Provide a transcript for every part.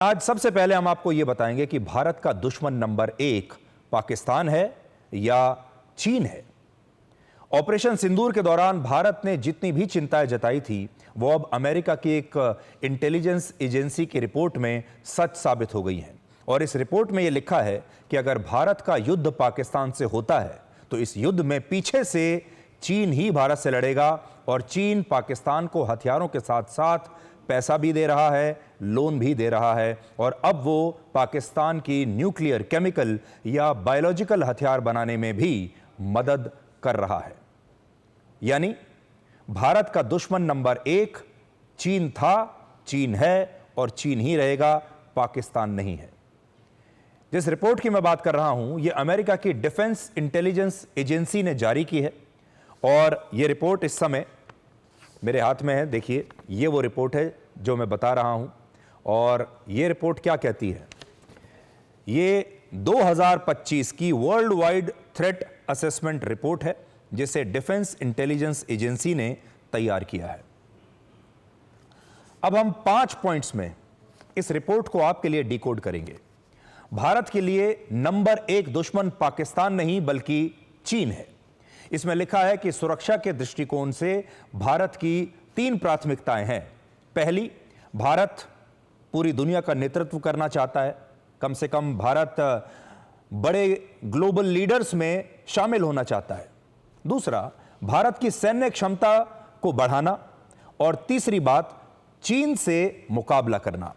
आज सबसे पहले हम आपको यह बताएंगे कि भारत का दुश्मन नंबर 1 पाकिस्तान है या चीन है। ऑपरेशन सिंदूर के दौरान भारत ने जितनी भी चिंताएं जताई थी वो अब अमेरिका की एक इंटेलिजेंस एजेंसी की रिपोर्ट में सच साबित हो गई हैं। और इस रिपोर्ट में यह लिखा है कि अगर भारत का युद्ध पाकिस्तान से होता है तो इस युद्ध में पीछे से चीन ही भारत से लड़ेगा और चीन पाकिस्तान को हथियारों के साथ साथ पैसा भी दे रहा है, लोन भी दे रहा है और अब वो पाकिस्तान की न्यूक्लियर, केमिकल या बायोलॉजिकल हथियार बनाने में भी मदद कर रहा है। यानी भारत का दुश्मन नंबर 1 चीन था, चीन है और चीन ही रहेगा, पाकिस्तान नहीं है। जिस रिपोर्ट की मैं बात कर रहा हूं यह अमेरिका की डिफेंस इंटेलिजेंस एजेंसी ने जारी की है और यह रिपोर्ट इस समय मेरे हाथ में है। देखिए, ये वो रिपोर्ट है जो मैं बता रहा हूं और ये रिपोर्ट क्या कहती है। ये 2025 की world wide threat assessment report है जिसे डिफेंस इंटेलिजेंस एजेंसी ने तैयार किया है। अब हम 5 पॉइंट्स में इस रिपोर्ट को आपके लिए डिकोड करेंगे। भारत के लिए नंबर 1 दुश्मन पाकिस्तान नहीं बल्कि चीन है। इसमें लिखा है कि सुरक्षा के दृष्टिकोण से भारत की 3 प्राथमिकताएं हैं। पहली, भारत पूरी दुनिया का नेतृत्व करना चाहता है। कम से कम भारत बड़े ग्लोबल लीडर्स में शामिल होना चाहता है। दूसरा, भारत की सैन्य क्षमता को बढ़ाना और तीसरी बात, चीन से मुकाबला करना।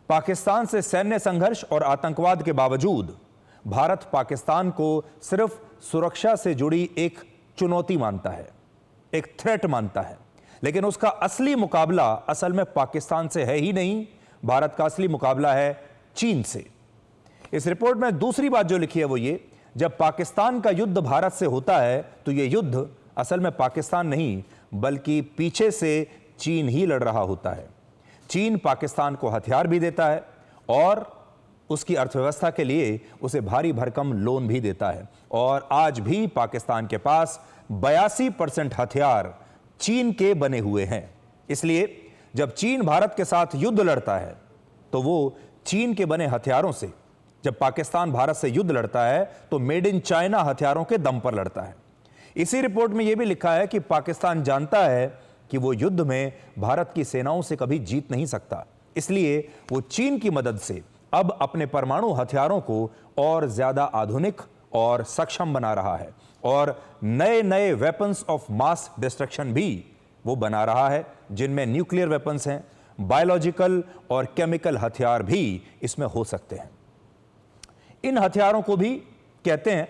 पाकिस्तान से सैन्य संघर्ष और आतंकवाद के बावजूद भारत पाकिस्तान को सिर्फ सुरक्षा से जुड़ी एक चुनौती मानता है, एक थ्रेट मानता है, लेकिन उसका असली मुकाबला असल में पाकिस्तान से है ही नहीं। भारत का असली मुकाबला है चीन से। इस रिपोर्ट में दूसरी बात जो लिखी है वो ये, जब पाकिस्तान का युद्ध भारत से होता है तो यह युद्ध असल में पाकिस्तान नहीं बल्कि पीछे से चीन ही लड़ रहा होता है। चीन पाकिस्तान को हथियार भी देता है और उसकी अर्थव्यवस्था के लिए उसे भारी भरकम लोन भी देता है और आज भी पाकिस्तान के पास 82% हथियार चीन के बने हुए हैं। इसलिए जब चीन भारत के साथ युद्ध लड़ता है तो वो चीन के बने हथियारों से, जब पाकिस्तान भारत से युद्ध लड़ता है तो मेड इन चाइना हथियारों के दम पर लड़ता है। इसी रिपोर्ट में यह भी लिखा है कि पाकिस्तान जानता है कि वो युद्ध में भारत की सेनाओं से कभी जीत नहीं सकता, इसलिए वो चीन की मदद से अब अपने परमाणु हथियारों को और ज्यादा आधुनिक और सक्षम बना रहा है और नए नए वेपन्स ऑफ मास डिस्ट्रक्शन भी वो बना रहा है जिनमें न्यूक्लियर वेपन्स हैं, बायोलॉजिकल और केमिकल हथियार भी इसमें हो सकते हैं। इन हथियारों को भी कहते हैं,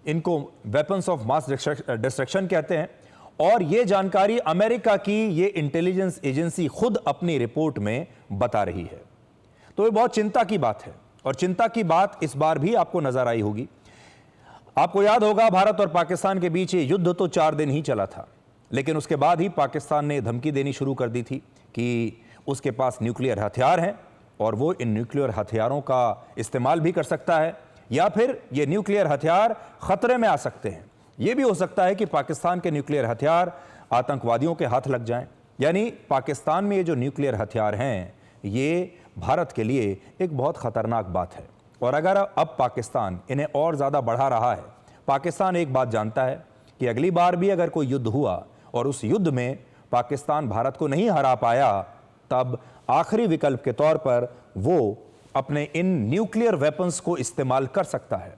इनको वेपन्स ऑफ मास डिस्ट्रक्शन कहते हैं और यह जानकारी अमेरिका की ये इंटेलिजेंस एजेंसी खुद अपनी रिपोर्ट में बता रही है। तो ये बहुत चिंता की बात है और चिंता की बात इस बार भी आपको नजर आई होगी। आपको याद होगा भारत और पाकिस्तान के बीच ये युद्ध तो 4 दिन ही चला था, लेकिन उसके बाद ही पाकिस्तान ने धमकी देनी शुरू कर दी थी कि उसके पास न्यूक्लियर हथियार हैं और वो इन न्यूक्लियर हथियारों का इस्तेमाल भी कर सकता है या फिर ये न्यूक्लियर हथियार खतरे में आ सकते हैं। यह भी हो सकता है कि पाकिस्तान के न्यूक्लियर हथियार आतंकवादियों के हाथ लग जाएं। यानी पाकिस्तान में ये जो न्यूक्लियर हथियार हैं ये भारत के लिए एक बहुत खतरनाक बात है और अगर अब पाकिस्तान इन्हें और ज़्यादा बढ़ा रहा है, पाकिस्तान एक बात जानता है कि अगली बार भी अगर कोई युद्ध हुआ और उस युद्ध में पाकिस्तान भारत को नहीं हरा पाया, तब आखिरी विकल्प के तौर पर वो अपने इन न्यूक्लियर वेपन्स को इस्तेमाल कर सकता है,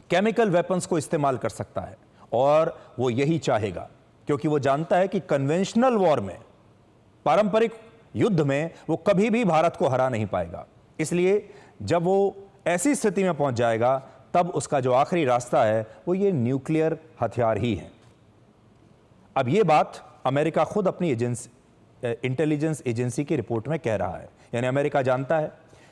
केमिकल वेपन्स को इस्तेमाल कर सकता है और वो यही चाहेगा क्योंकि वो जानता है कि कन्वेंशनल वॉर में, पारंपरिक युद्ध में वो कभी भी भारत को हरा नहीं पाएगा। इसलिए जब वो ऐसी स्थिति में पहुंच जाएगा तब उसका जो आखिरी रास्ता है वो ये न्यूक्लियर हथियार ही है। अब ये बात अमेरिका खुद अपनी इंटेलिजेंस एजेंसी की रिपोर्ट में कह रहा है। यानी अमेरिका जानता है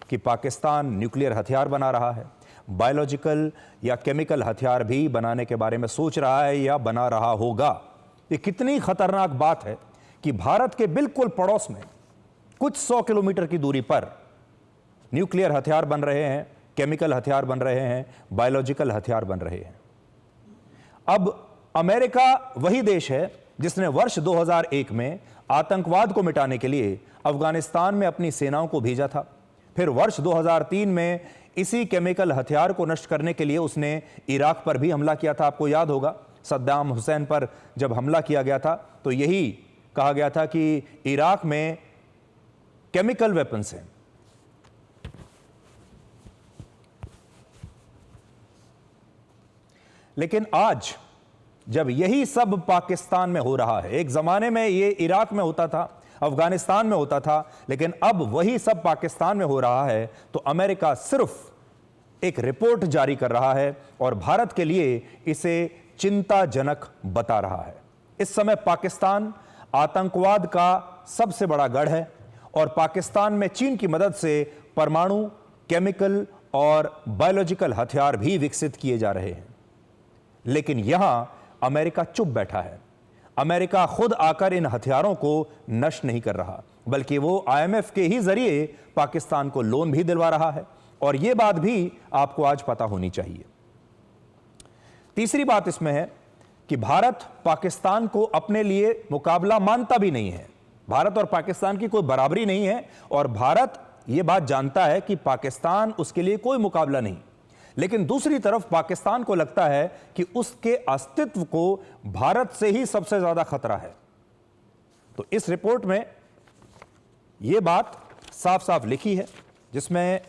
कि पाकिस्तान न्यूक्लियर हथियार बना रहा है, बायोलॉजिकल या केमिकल हथियार भी बनाने के बारे में सोच रहा है या बना रहा होगा। ये कितनी खतरनाक बात है कि भारत के बिल्कुल पड़ोस में कुछ 100 किलोमीटर की दूरी पर न्यूक्लियर हथियार बन रहे हैं, केमिकल हथियार बन रहे हैं, बायोलॉजिकल हथियार बन रहे हैं। अब अमेरिका वही देश है जिसने वर्ष 2001 में आतंकवाद को मिटाने के लिए अफगानिस्तान में अपनी सेनाओं को भेजा था। फिर वर्ष 2003 में इसी केमिकल हथियार को नष्ट करने के लिए उसने इराक पर भी हमला किया था। आपको याद होगा, सद्दाम हुसैन पर जब हमला किया गया था तो यही कहा गया था कि इराक में केमिकल वेपन्स हैं। लेकिन आज जब यही सब पाकिस्तान में हो रहा है, एक जमाने में ये इराक में होता था, अफगानिस्तान में होता था, लेकिन अब वही सब पाकिस्तान में हो रहा है, तो अमेरिका सिर्फ एक रिपोर्ट जारी कर रहा है और भारत के लिए इसे चिंताजनक बता रहा है। इस समय पाकिस्तान आतंकवाद का सबसे बड़ा गढ़ है और पाकिस्तान में चीन की मदद से परमाणु, केमिकल और बायोलॉजिकल हथियार भी विकसित किए जा रहे हैं। लेकिन यहां अमेरिका चुप बैठा है। अमेरिका खुद आकर इन हथियारों को नष्ट नहीं कर रहा, बल्कि वो IMF के ही जरिए पाकिस्तान को लोन भी दिलवा रहा है, और यह बात भी आपको आज पता होनी चाहिए। तीसरी बात इसमें है कि भारत पाकिस्तान को अपने लिए मुकाबला मानता भी नहीं है। भारत और पाकिस्तान की कोई बराबरी नहीं है और भारत यह बात जानता है कि पाकिस्तान उसके लिए कोई मुकाबला नहीं। लेकिन दूसरी तरफ पाकिस्तान को लगता है कि उसके अस्तित्व को भारत से ही सबसे ज्यादा खतरा है। तो इस रिपोर्ट में यह बात साफ साफ लिखी है, जिसमें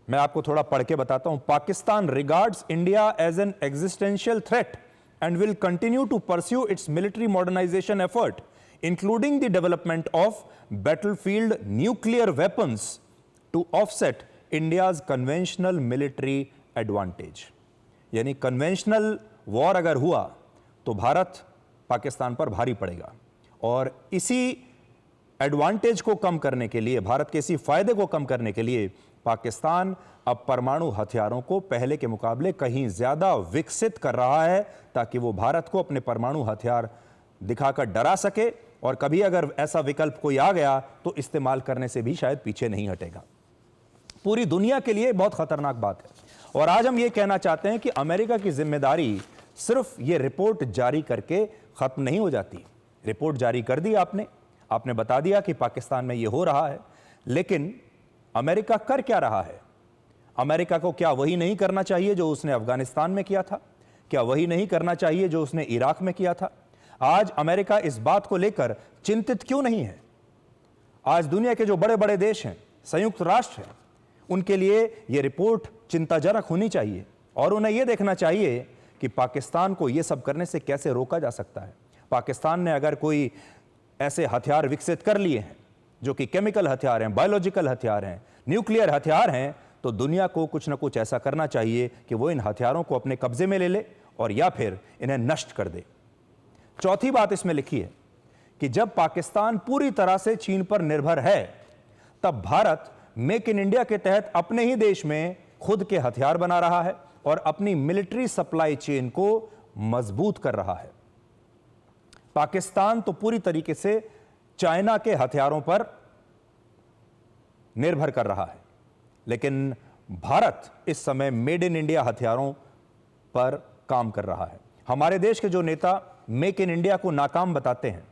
मैं आपको थोड़ा पढ़ के बताता हूं। Pakistan regards India as an existential threat and will continue to pursue its military modernisation effort, including the development of battlefield nuclear weapons to offset India's conventional military advantage. यानी कन्वेंशनल वॉर अगर हुआ तो भारत पाकिस्तान पर भारी पड़ेगा, और इसी एडवांटेज को कम करने के लिए, भारत के इसी फायदे को कम करने के लिए पाकिस्तान अब परमाणु हथियारों को पहले के मुकाबले कहीं ज्यादा विकसित कर रहा है, ताकि वो भारत को अपने परमाणु हथियार दिखाकर डरा सके, और कभी अगर ऐसा विकल्प कोई आ गया तो इस्तेमाल करने से भी शायद पीछे नहीं हटेगा। पूरी दुनिया के लिए बहुत खतरनाक बात है। और आज हम ये कहना चाहते हैं कि अमेरिका की जिम्मेदारी सिर्फ ये रिपोर्ट जारी करके खत्म नहीं हो जाती। रिपोर्ट जारी कर दी आपने बता दिया कि पाकिस्तान में ये हो रहा है, लेकिन अमेरिका कर क्या रहा है? अमेरिका को क्या वही नहीं करना चाहिए जो उसने अफगानिस्तान में किया था? क्या वही नहीं करना चाहिए जो उसने इराक में किया था? आज अमेरिका इस बात को लेकर चिंतित क्यों नहीं है? आज दुनिया के जो बड़े बड़े देश हैं, संयुक्त राष्ट्र है, उनके लिए यह रिपोर्ट चिंताजनक होनी चाहिए और उन्हें यह देखना चाहिए कि पाकिस्तान को यह सब करने से कैसे रोका जा सकता है। पाकिस्तान ने अगर कोई ऐसे हथियार विकसित कर लिए हैं जो कि केमिकल हथियार हैं, बायोलॉजिकल हथियार हैं, न्यूक्लियर हथियार हैं, तो दुनिया को कुछ ना कुछ ऐसा करना चाहिए कि वो इन हथियारों को अपने कब्जे में ले ले और या फिर इन्हें नष्ट कर दे। चौथी बात इसमें लिखी है कि जब पाकिस्तान पूरी तरह से चीन पर निर्भर है, तब भारत मेक इन इंडिया के तहत अपने ही देश में खुद के हथियार बना रहा है और अपनी मिलिट्री सप्लाई चेन को मजबूत कर रहा है। पाकिस्तान तो पूरी तरीके से चाइना के हथियारों पर निर्भर कर रहा है, लेकिन भारत इस समय मेड इन इंडिया हथियारों पर काम कर रहा है। हमारे देश के जो नेता मेक इन इंडिया को नाकाम बताते हैं,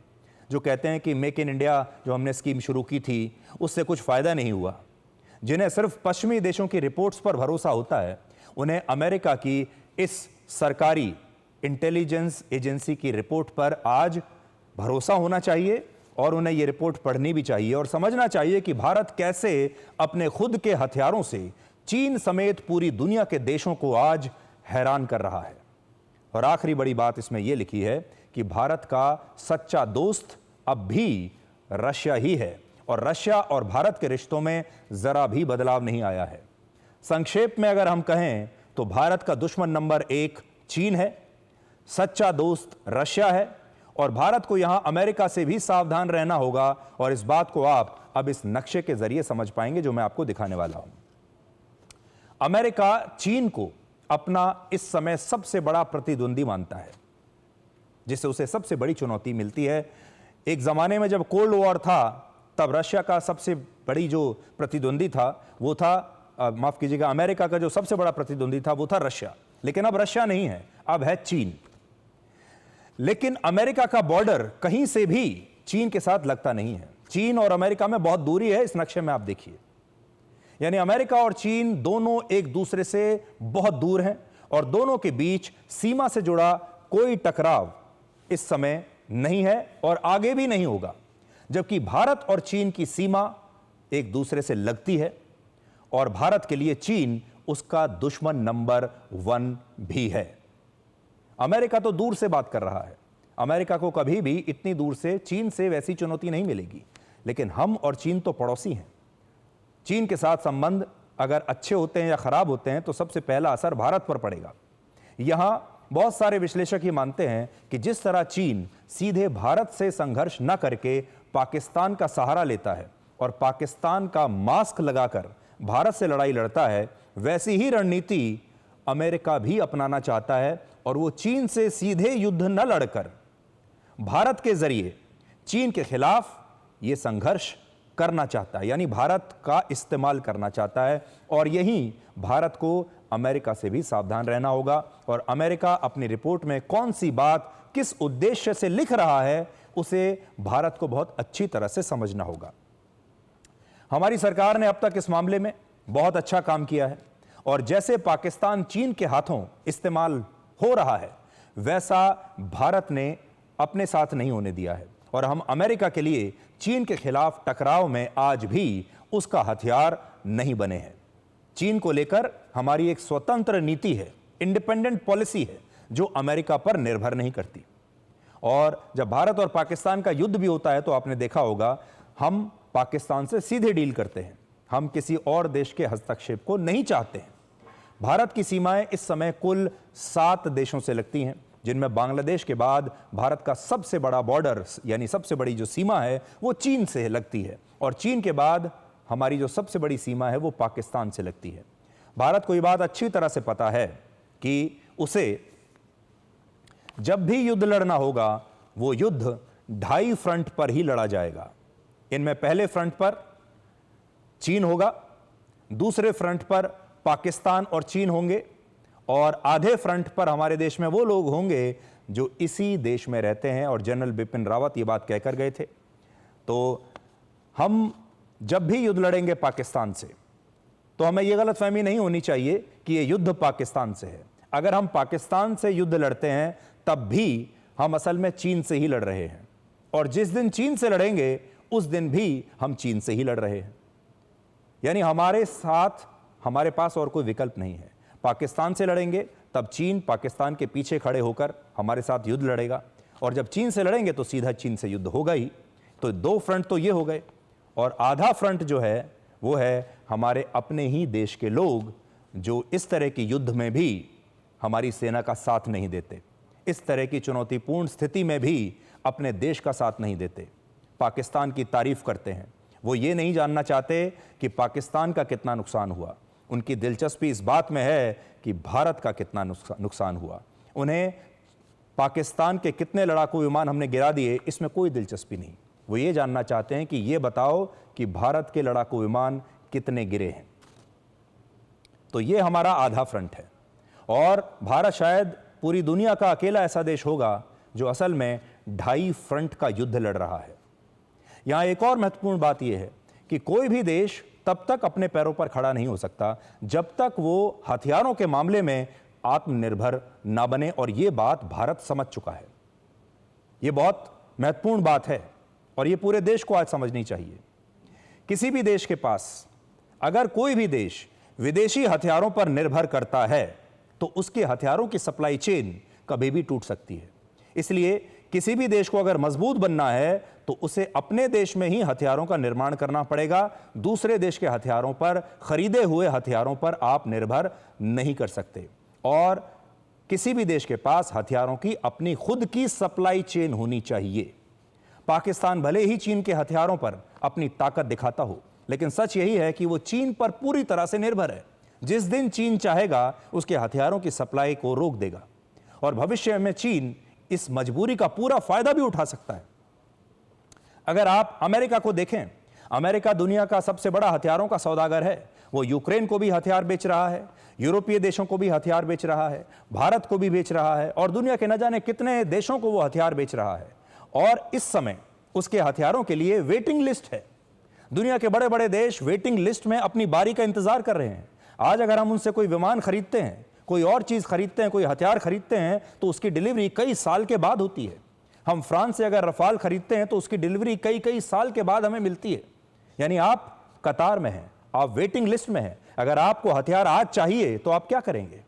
जो कहते हैं कि मेक इन इंडिया जो हमने स्कीम शुरू की थी उससे कुछ फायदा नहीं हुआ, जिन्हें सिर्फ पश्चिमी देशों की रिपोर्ट्स पर भरोसा होता है, उन्हें अमेरिका की इस सरकारी इंटेलिजेंस एजेंसी की रिपोर्ट पर आज भरोसा होना चाहिए और उन्हें यह रिपोर्ट पढ़नी भी चाहिए और समझना चाहिए कि भारत कैसे अपने खुद के हथियारों से चीन समेत पूरी दुनिया के देशों को आज हैरान कर रहा है। और आखिरी बड़ी बात इसमें यह लिखी है कि भारत का सच्चा दोस्त अब भी रशिया ही है और रशिया और भारत के रिश्तों में जरा भी बदलाव नहीं आया है। संक्षेप में अगर हम कहें तो भारत का दुश्मन नंबर 1 चीन है, सच्चा दोस्त रशिया है और भारत को यहां अमेरिका से भी सावधान रहना होगा। और इस बात को आप अब इस नक्शे के जरिए समझ पाएंगे जो मैं आपको दिखाने वाला हूं। अमेरिका चीन को अपना इस समय सबसे बड़ा प्रतिद्वंदी मानता है, जिससे उसे सबसे बड़ी चुनौती मिलती है। एक जमाने में जब कोल्ड वॉर था तब रशिया का सबसे बड़ी जो प्रतिद्वंदी था वो था, माफ कीजिएगा, अमेरिका का जो सबसे बड़ा प्रतिद्वंदी था वो था रशिया। लेकिन अब रशिया नहीं है, अब है चीन। लेकिन अमेरिका का बॉर्डर कहीं से भी चीन के साथ लगता नहीं है। चीन और अमेरिका में बहुत दूरी है, इस नक्शे में आप देखिए। यानी अमेरिका और चीन दोनों एक दूसरे से बहुत दूर हैं और दोनों के बीच सीमा से जुड़ा कोई टकराव इस समय नहीं है और आगे भी नहीं होगा। जबकि भारत और चीन की सीमा एक दूसरे से लगती है और भारत के लिए चीन उसका दुश्मन नंबर 1 भी है। अमेरिका तो दूर से बात कर रहा है, अमेरिका को कभी भी इतनी दूर से चीन से वैसी चुनौती नहीं मिलेगी, लेकिन हम और चीन तो पड़ोसी हैं। चीन के साथ संबंध अगर अच्छे होते हैं या खराब होते हैं तो सबसे पहला असर भारत पर पड़ेगा। यहां बहुत सारे विश्लेषक ये मानते हैं कि जिस तरह चीन सीधे भारत से संघर्ष न करके पाकिस्तान का सहारा लेता है और पाकिस्तान का मास्क लगाकर भारत से लड़ाई लड़ता है, वैसी ही रणनीति अमेरिका भी अपनाना चाहता है और वो चीन से सीधे युद्ध न लड़कर भारत के जरिए चीन के खिलाफ ये संघर्ष करना चाहता है, यानी भारत का इस्तेमाल करना चाहता है। और यही भारत को अमेरिका से भी सावधान रहना होगा और अमेरिका अपनी रिपोर्ट में कौन सी बात किस उद्देश्य से लिख रहा है उसे भारत को बहुत अच्छी तरह से समझना होगा। हमारी सरकार ने अब तक इस मामले में बहुत अच्छा काम किया है और जैसे पाकिस्तान चीन के हाथों इस्तेमाल हो रहा है वैसा भारत ने अपने साथ नहीं होने दिया है और हम अमेरिका के लिए चीन के खिलाफ टकराव में आज भी उसका हथियार नहीं बने हैं। चीन को लेकर हमारी एक स्वतंत्र नीति है, इंडिपेंडेंट पॉलिसी है जो अमेरिका पर निर्भर नहीं करती। और जब भारत और पाकिस्तान का युद्ध भी होता है तो आपने देखा होगा हम पाकिस्तान से सीधे डील करते हैं, हम किसी और देश के हस्तक्षेप को नहीं चाहते हैं। भारत की सीमाएं इस समय कुल 7 देशों से लगती हैं, जिनमें बांग्लादेश के बाद भारत का सबसे बड़ा बॉर्डर यानी सबसे बड़ी जो सीमा है वो चीन से लगती है और चीन के बाद हमारी जो सबसे बड़ी सीमा है वो पाकिस्तान से लगती है। भारत को ये बात अच्छी तरह से पता है कि उसे जब भी युद्ध लड़ना होगा वो युद्ध 2.5 फ्रंट पर ही लड़ा जाएगा। इनमें पहले फ्रंट पर चीन होगा, दूसरे फ्रंट पर पाकिस्तान और चीन होंगे और आधे फ्रंट पर हमारे देश में वो लोग होंगे जो इसी देश में रहते हैं। और जनरल बिपिन रावत ये बात कहकर गए थे। तो हम जब भी युद्ध लड़ेंगे पाकिस्तान से तो हमें यह गलतफहमी नहीं होनी चाहिए कि यह युद्ध पाकिस्तान से है। अगर हम पाकिस्तान से युद्ध लड़ते हैं तब भी हम असल में चीन से ही लड़ रहे हैं और जिस दिन चीन से लड़ेंगे उस दिन भी हम चीन से ही लड़ रहे हैं। यानी हमारे साथ हमारे पास और कोई विकल्प नहीं है। पाकिस्तान से लड़ेंगे तब चीन पाकिस्तान के पीछे खड़े होकर हमारे साथ युद्ध लड़ेगा और जब चीन से लड़ेंगे तो सीधा चीन से युद्ध होगा ही। तो 2 फ्रंट तो ये हो गए और आधा फ्रंट जो है वो है हमारे अपने ही देश के लोग जो इस तरह की युद्ध में भी हमारी सेना का साथ नहीं देते, इस तरह की चुनौतीपूर्ण स्थिति में भी अपने देश का साथ नहीं देते, पाकिस्तान की तारीफ करते हैं। वो ये नहीं जानना चाहते कि पाकिस्तान का कितना नुकसान हुआ, उनकी दिलचस्पी इस बात में है कि भारत का कितना नुकसान हुआ। उन्हें पाकिस्तान के कितने लड़ाकू विमान हमने गिरा दिए इसमें कोई दिलचस्पी नहीं। वो ये जानना चाहते हैं कि ये बताओ कि भारत के लड़ाकू विमान कितने गिरे हैं। तो ये हमारा आधा फ्रंट है और भारत शायद पूरी दुनिया का अकेला ऐसा देश होगा जो असल में 2.5 फ्रंट का युद्ध लड़ रहा है। यहां एक और महत्वपूर्ण बात यह है कि कोई भी देश तब तक अपने पैरों पर खड़ा नहीं हो सकता जब तक वो हथियारों के मामले में आत्मनिर्भर ना बने और यह बात भारत समझ चुका है। यह बहुत महत्वपूर्ण बात है और यह पूरे देश को आज समझनी चाहिए। किसी भी देश के पास अगर कोई भी देश विदेशी हथियारों पर निर्भर करता है तो उसके हथियारों की सप्लाई चेन कभी भी टूट सकती है। इसलिए किसी भी देश को अगर मजबूत बनना है तो उसे अपने देश में ही हथियारों का निर्माण करना पड़ेगा। दूसरे देश के हथियारों पर, खरीदे हुए हथियारों पर आप निर्भर नहीं कर सकते और किसी भी देश के पास हथियारों की अपनी खुद की सप्लाई चेन होनी चाहिए। पाकिस्तान भले ही चीन के हथियारों पर अपनी ताकत दिखाता हो, लेकिन सच यही है कि वो चीन पर पूरी तरह से निर्भर है। जिस दिन चीन चाहेगा उसके हथियारों की सप्लाई को रोक देगा और भविष्य में चीन इस मजबूरी का पूरा फायदा भी उठा सकता है। अगर आप अमेरिका को देखें, अमेरिका दुनिया का सबसे बड़ा हथियारों का सौदागर है। वो यूक्रेन को भी हथियार बेच रहा है, यूरोपीय देशों को भी हथियार बेच रहा है, भारत को भी बेच रहा है और दुनिया के न जाने कितने देशों को वो हथियार बेच रहा है। और इस समय उसके हथियारों के लिए वेटिंग लिस्ट है। दुनिया के बड़े बड़े देश वेटिंग लिस्ट में अपनी बारी का इंतजार कर रहे हैं। आज अगर हम उनसे कोई विमान खरीदते हैं, कोई और चीज खरीदते हैं, कोई हथियार खरीदते हैं, तो उसकी डिलीवरी कई साल के बाद होती है। हम फ्रांस से अगर रफाल खरीदते हैं तो उसकी डिलीवरी कई कई साल के बाद हमें मिलती है। यानी आप कतार में हैं, आप वेटिंग लिस्ट में हैं। अगर आपको हथियार आज चाहिए तो आप क्या करेंगे?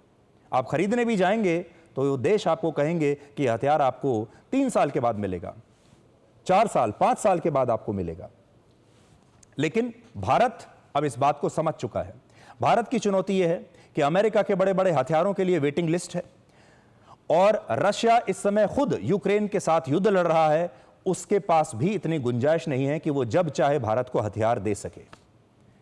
आप खरीदने भी जाएंगे तो देश आपको कहेंगे कि हथियार आपको 3 साल के बाद मिलेगा, 4 साल 5 साल के बाद आपको मिलेगा। लेकिन भारत अब इस बात को समझ चुका है। भारत की चुनौती यह है कि अमेरिका के बड़े बड़े हथियारों के लिए वेटिंग लिस्ट है और रशिया इस समय खुद यूक्रेन के साथ युद्ध लड़ रहा है। उसके पास भी इतनी गुंजाइश नहीं है कि वो जब चाहे भारत को हथियार दे सके।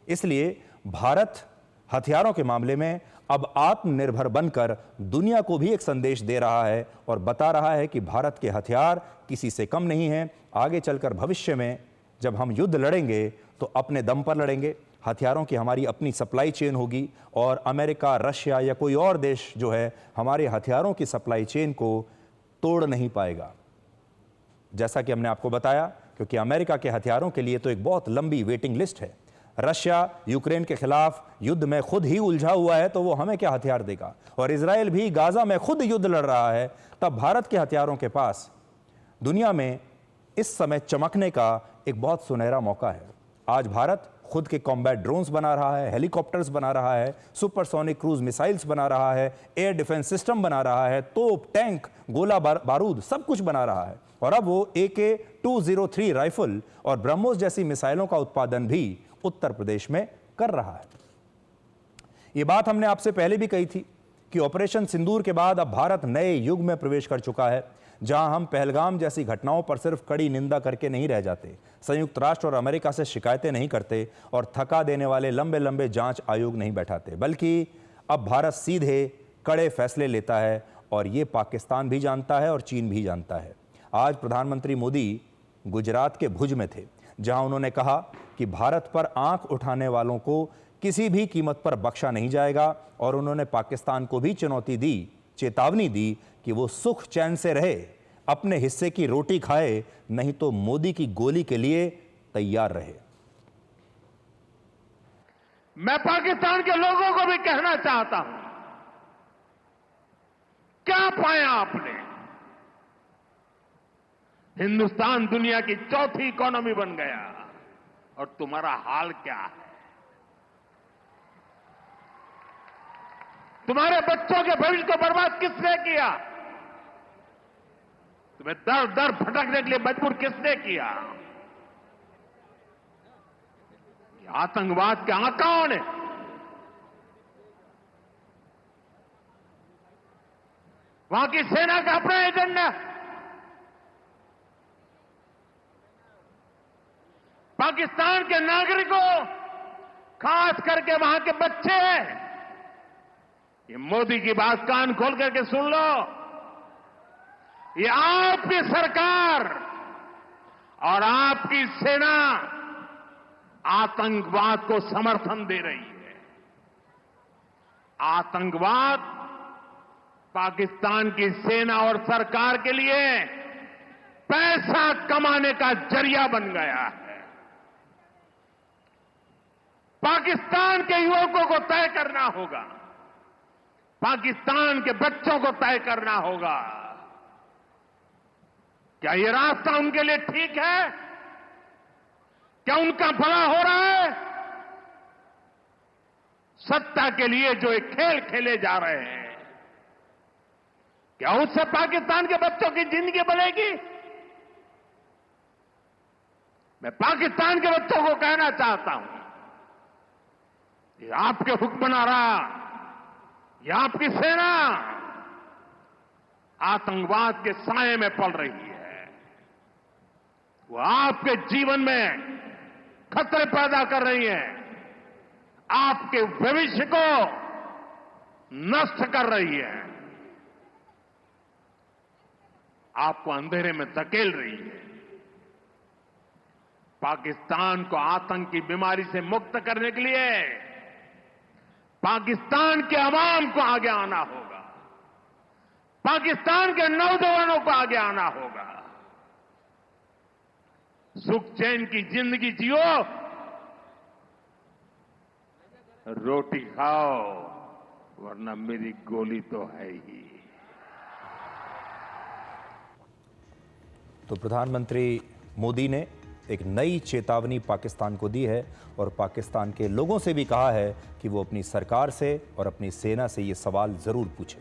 इसलिए भारत हथियारों के मामले में अब आत्मनिर्भर बनकर दुनिया को भी एक संदेश दे रहा है और बता रहा है कि भारत के हथियार किसी से कम नहीं हैं। आगे चलकर भविष्य में जब हम युद्ध लड़ेंगे तो अपने दम पर लड़ेंगे। हथियारों की हमारी अपनी सप्लाई चेन होगी और अमेरिका, रशिया या कोई और देश जो है हमारे हथियारों की सप्लाई चेन को तोड़ नहीं पाएगा। जैसा कि हमने आपको बताया, क्योंकि अमेरिका के हथियारों के लिए तो एक बहुत लंबी वेटिंग लिस्ट है। रशिया यूक्रेन के खिलाफ युद्ध में खुद ही उलझा हुआ है तो वो हमें क्या हथियार देगा? और इजराइल भी गाजा में खुद युद्ध लड़ रहा है। तब भारत के हथियारों के पास दुनिया में इस समय चमकने का एक बहुत सुनहरा मौका है। आज भारत खुद के कॉम्बैट ड्रोन्स बना रहा है, हेलीकॉप्टर्स बना रहा है, सुपरसोनिक क्रूज मिसाइल्स बना रहा है, एयर डिफेंस सिस्टम बना रहा है, तोप, टैंक, गोला बारूद सब कुछ बना रहा है। और अब वो AK-203 राइफल और ब्रह्मोस जैसी मिसाइलों का उत्पादन भी उत्तर प्रदेश में कर रहा है। ये बात हमने आपसे पहले भी कही थी कि ऑपरेशन सिंदूर के बाद अब भारत नए युग में प्रवेश कर चुका है, जहां हम पहलगाम जैसी घटनाओं पर सिर्फ कड़ी निंदा करके नहीं रह जाते, संयुक्त राष्ट्र और अमेरिका से शिकायतें नहीं करते और थका देने वाले लंबे लंबे जांच आयोग नहीं बैठाते, बल्कि अब भारत सीधे कड़े फैसले लेता है। और ये पाकिस्तान भी जानता है और चीन भी जानता है। आज प्रधानमंत्री मोदी गुजरात के भुज में थे, जहां उन्होंने कहा कि भारत पर आंख उठाने वालों को किसी भी कीमत पर बख्शा नहीं जाएगा। और उन्होंने पाकिस्तान को भी चुनौती दी, चेतावनी दी कि वो सुख चैन से रहे, अपने हिस्से की रोटी खाए, नहीं तो मोदी की गोली के लिए तैयार रहे। मैं पाकिस्तान के लोगों को भी कहना चाहता हूं, क्या पाया आपने? हिंदुस्तान दुनिया की चौथी इकोनॉमी बन गया और तुम्हारा हाल क्या है? तुम्हारे बच्चों के भविष्य को बर्बाद किसने किया? तुम्हें दर दर भटकने के लिए मजबूर किसने किया? आतंकवाद के आकाओं ने। वहां की सेना का अपना एजेंडा, पाकिस्तान के नागरिकों, खास करके वहां के बच्चे, ये मोदी की बात कान खोल करके सुन लो। ये आपकी सरकार और आपकी सेना आतंकवाद को समर्थन दे रही है। आतंकवाद पाकिस्तान की सेना और सरकार के लिए पैसा कमाने का जरिया बन गया है। पाकिस्तान के युवकों को तय करना होगा, पाकिस्तान के बच्चों को तय करना होगा, क्या ये रास्ता उनके लिए ठीक है? क्या उनका भला हो रहा है? सत्ता के लिए जो एक खेल खेले जा रहे हैं, क्या उससे पाकिस्तान के बच्चों की जिंदगी बनेगी? मैं पाकिस्तान के बच्चों को कहना चाहता हूं, ये आपके हुक्मनारा, ये आपकी सेना आतंकवाद के साए में पल रही है। वो आपके जीवन में खतरे पैदा कर रही है, आपके भविष्य को नष्ट कर रही है, आपको अंधेरे में धकेल रही है। पाकिस्तान को आतंक की बीमारी से मुक्त करने के लिए पाकिस्तान के अवाम को आगे आना होगा, पाकिस्तान के नौजवानों को आगे आना होगा। सुख चैन की जिंदगी जियो, रोटी खाओ, वरना मेरी गोली तो है ही। तो प्रधानमंत्री मोदी ने एक नई चेतावनी पाकिस्तान को दी है और पाकिस्तान के लोगों से भी कहा है कि वो अपनी सरकार से और अपनी सेना से ये सवाल जरूर पूछें।